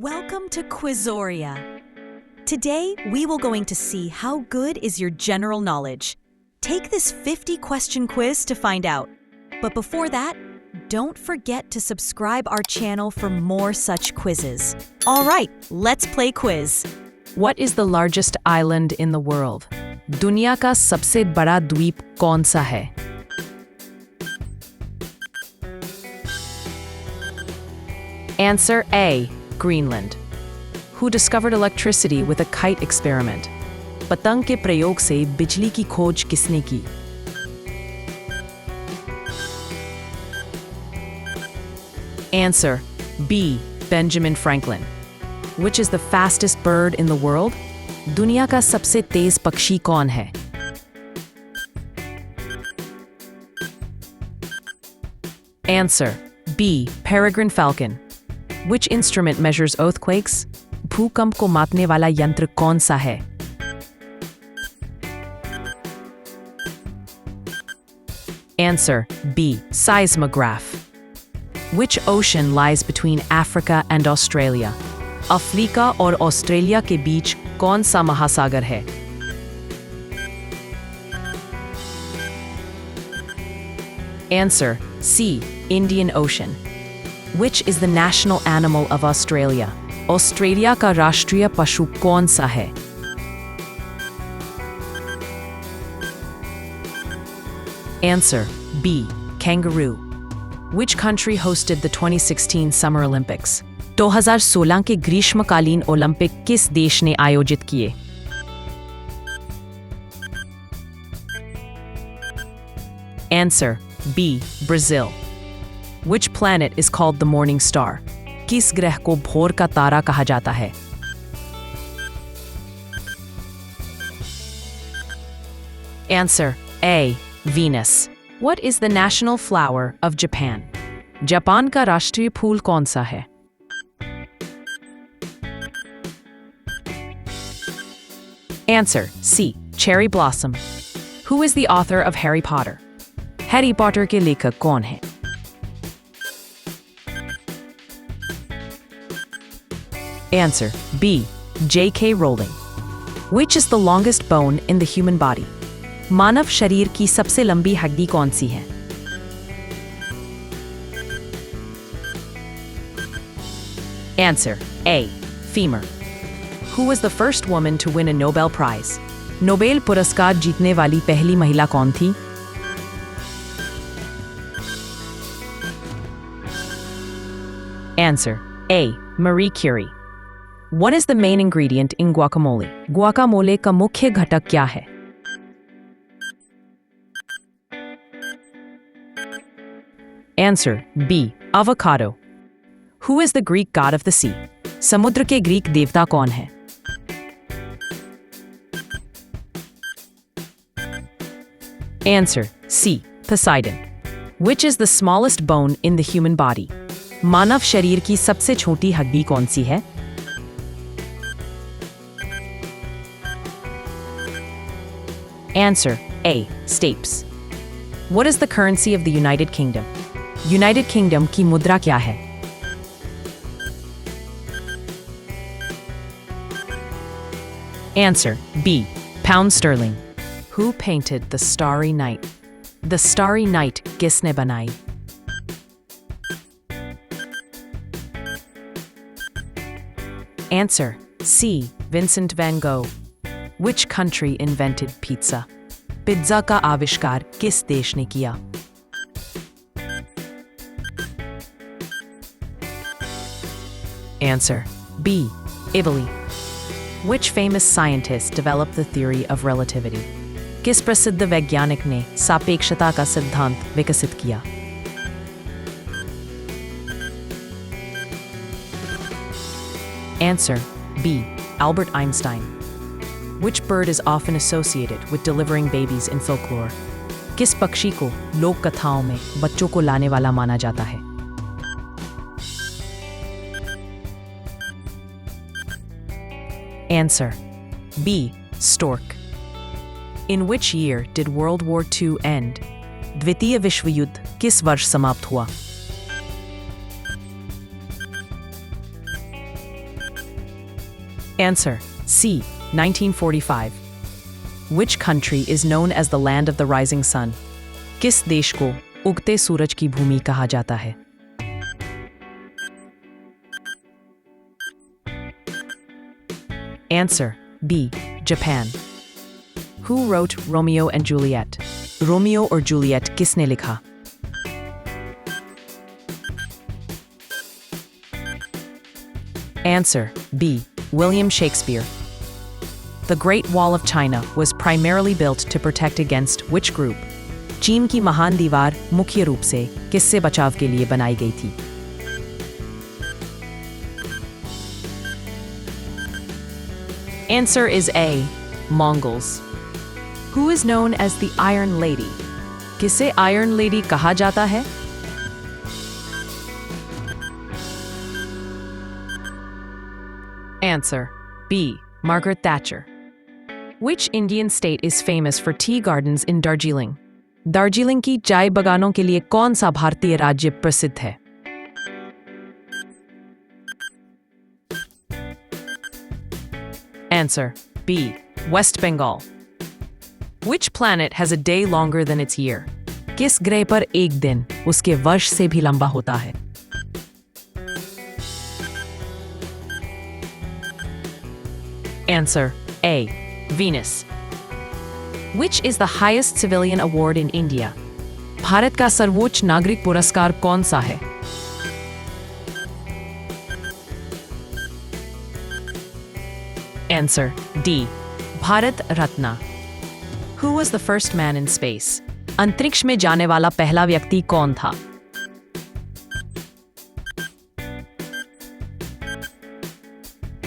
Welcome to Quizoria. Today, we will going to see how good is your general knowledge. Take this 50-question quiz to find out. But before that, don't forget to subscribe our channel for more such quizzes. All right, let's play quiz. What is the largest island in the world? दुनिया का सबसे बड़ा द्वीप कौन सा है? Answer A. Greenland. Who discovered electricity with a kite experiment? पतंग के प्रयोग से बिजली की खोज किसने की? Answer B. Benjamin Franklin. Which is the fastest bird in the world? दुनिया का सबसे तेज पक्षी कौन है? Answer B. Peregrine falcon. Which instrument measures earthquakes? भूकंप को मापने वाला यंत्र कौन सा है? Answer B. Seismograph. Which ocean lies between Africa and Australia? Africa और ऑस्ट्रेलिया के बीच कौन सा महासागर है? Answer C. Indian Ocean. Which is the national animal of Australia? Australia का राष्ट्रीय पशु कौन सा है? Answer B. Kangaroo. Which country hosted the 2016 Summer Olympics? 2016 के ग्रीष्मकालीन ओलंपिक किस देश ने आयोजित किए? Answer B. Brazil. Which planet is called the morning star? किस ग्रह को भोर का तारा कहा जाता है? Answer A. Venus. What is the national flower of Japan? Japan का राष्ट्रीय फूल कौन सा है? Answer C. Cherry blossom. Who is the author of Harry Potter? Harry Potter के लेखक कौन है? Answer B. J.K. Rowling. Which is the longest bone in the human body? मानव शरीर की सबसे लंबी हड्डी कौन सी है? Answer A. Femur. Who was the first woman to win a Nobel Prize? Nobel पुरस्कार जीतने वाली पहली महिला कौन थी? Answer A. Marie Curie. What is the main ingredient in guacamole? Guacamole का मुख्य घटक क्या है? Answer B. Avocado. Who is the Greek god of the sea? समुद्र के ग्रीक देवता कौन है? Answer C. Poseidon. Which is the smallest bone in the human body? मानव शरीर की सबसे छोटी हड्डी कौन सी है? Answer A. Stapes. What is the currency of the United Kingdom? United Kingdom की मुद्रा क्या है? Answer B. Pound sterling. Who painted The Starry Night? The Starry Night किसने बनाई? Answer C. Vincent van Gogh. Which country invented pizza? Pizza का आविष्कार किस देश ने किया? Answer B. Italy. Which famous scientist developed the theory of relativity? किस प्रसिद्ध वैज्ञानिक ने सापेक्षता का सिद्धांत विकसित किया? Answer B. Albert Einstein. Which bird is often associated with delivering babies in folklore? किस पक्षी को लोक कथाओं में बच्चों को लाने वाला माना जाता है? Answer B. Stork. In which year did World War II end? द्वितीय विश्व युद्ध किस वर्ष समाप्त हुआ? Answer C. 1945. Which country is known as the land of the rising sun? किस देश को उगते सूरज की भूमि कहा जाता है? Answer B. Japan. Who wrote Romeo and Juliet? Romeo और Juliet किसने लिखा? Answer B. William Shakespeare. The Great Wall of China was primarily built to protect against which group? चीन की महान दीवार मुख्य रूप से किससे बचाव के लिए बनाई गई थी? Answer is A. Mongols. Who is known as the Iron Lady? किसे Iron Lady कहा जाता है? Answer B. Margaret Thatcher. Which Indian state is famous for tea gardens in Darjeeling? Darjeeling की चाय बागानों के लिए कौन सा भारतीय राज्य प्रसिद्ध है? Answer B. West Bengal. Which planet has a day longer than its year? किस ग्रह पर एक दिन उसके वर्ष से भी लंबा होता है? Answer A. Venus. Which is the highest civilian award in India? Bharat का सर्वोच्च नागरिक पुरस्कार कौन सा है? Answer D. Bharat Ratna. Who was the first man in space? अंतरिक्ष में जाने वाला पहला व्यक्ति कौन था?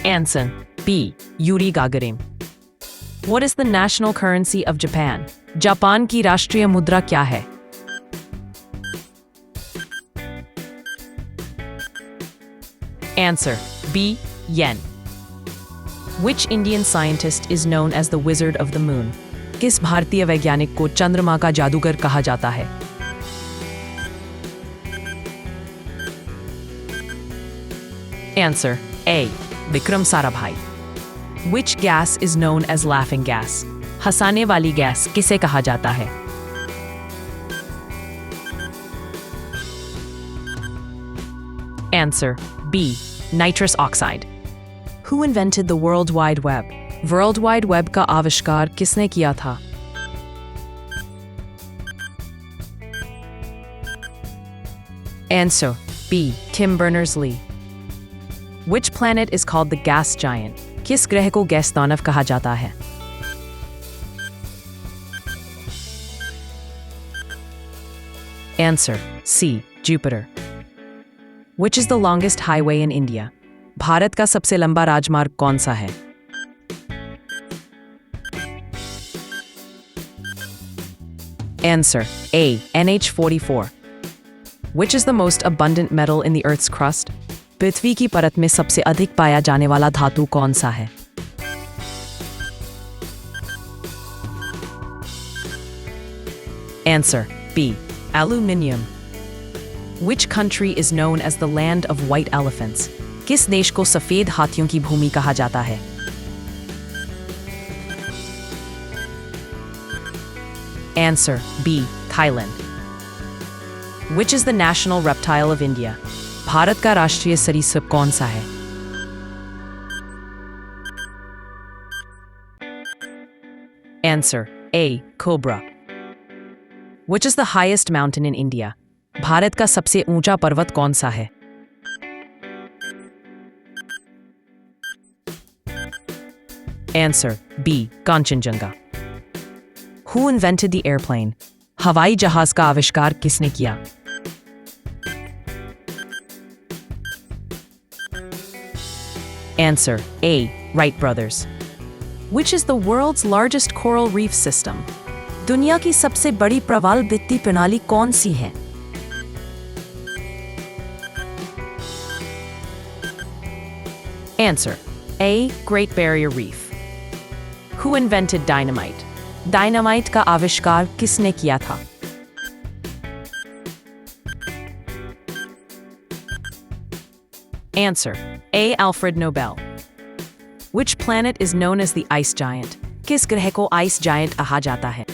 Answer B. Yuri Gagarin. What is the national currency of Japan? Japan की राष्ट्रीय मुद्रा क्या है? Answer B. Yen. Which Indian scientist is known as the Wizard of the Moon? किस भारतीय वैज्ञानिक को चंद्रमा का जादूगर कहा जाता है? Answer A. Vikram Sarabhai. Which gas is known as laughing gas? हंसाने वाली गैस किसे कहा जाता है? Answer B. Nitrous oxide. Who invented the World Wide Web? World Wide Web का आविष्कार किसने किया था? Answer B. Tim Berners-Lee. Which planet is called the gas giant? किस ग्रह को गैस दानव कहा जाता है? Answer C. Jupiter. Which is the longest highway in India? Bharat का सबसे लंबा राजमार्ग कौन सा है? Answer A. NH44. Which is the most abundant metal in the Earth's crust? पृथ्वी की परत में सबसे अधिक पाया जाने वाला धातु कौन सा है? Answer B. Aluminium. Which country is known as the land of white elephants? किस देश को सफेद हाथियों की भूमि कहा जाता है? Answer B. Thailand. Which is the national reptile of India? Bharat का राष्ट्रीय सरीसृप कौन सा है? Answer A. Cobra. Which is the highest mountain in India? Bharat का सबसे ऊंचा पर्वत कौन सा है? Answer B. Kanchenjunga. Who invented the airplane? हवाई जहाज का आविष्कार किसने किया? Answer A. Wright brothers. Which is the world's largest coral reef system? दुनिया की सबसे बड़ी प्रवाल भित्ति प्रणाली कौन सी है? Answer A. Great Barrier Reef. Who invented dynamite? Dynamite का आविष्कार किसने किया था? Answer A. Alfred Nobel. Which planet is known as the ice giant? किस ग्रह को ice giant कहा जाता है?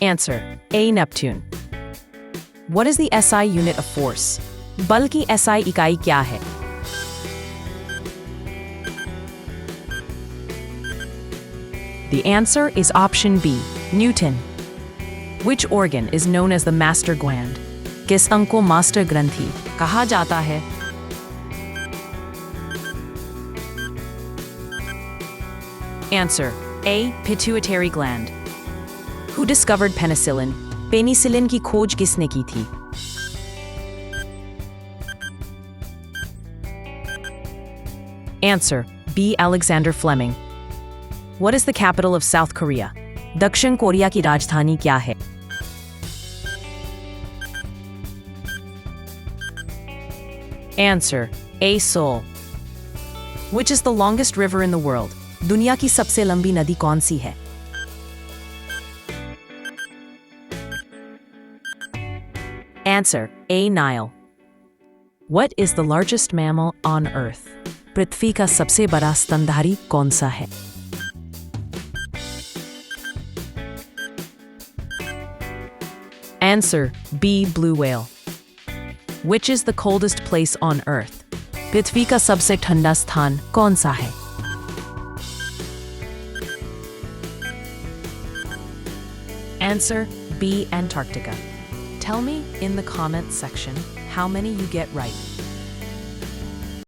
Answer: A. Neptune. What is the SI unit of force? बल की SI इकाई क्या है? The answer is option B, Newton. Which organ is known as the master gland? किस अंग को मास्टर ग्रंथि कहा जाता है? Answer: A. Pituitary gland. Who discovered penicillin? Penicillin की खोज किसने की थी? Answer: B. Alexander Fleming. What is the capital of South Korea? दक्षिण कोरिया की राजधानी क्या है? Answer: A. Seoul. Which is the longest river in the world? दुनिया की सबसे लंबी नदी कौन सी है? Answer: A. Nile. What is the largest mammal on Earth? पृथ्वी का सबसे बड़ा स्तनधारी कौन सा है? Answer: B. Blue whale. Which is the coldest place on Earth? पृथ्वी का सबसे ठंडा स्थान कौन सा है? Answer: B. Antarctica. Tell me in the comments section how many you get right.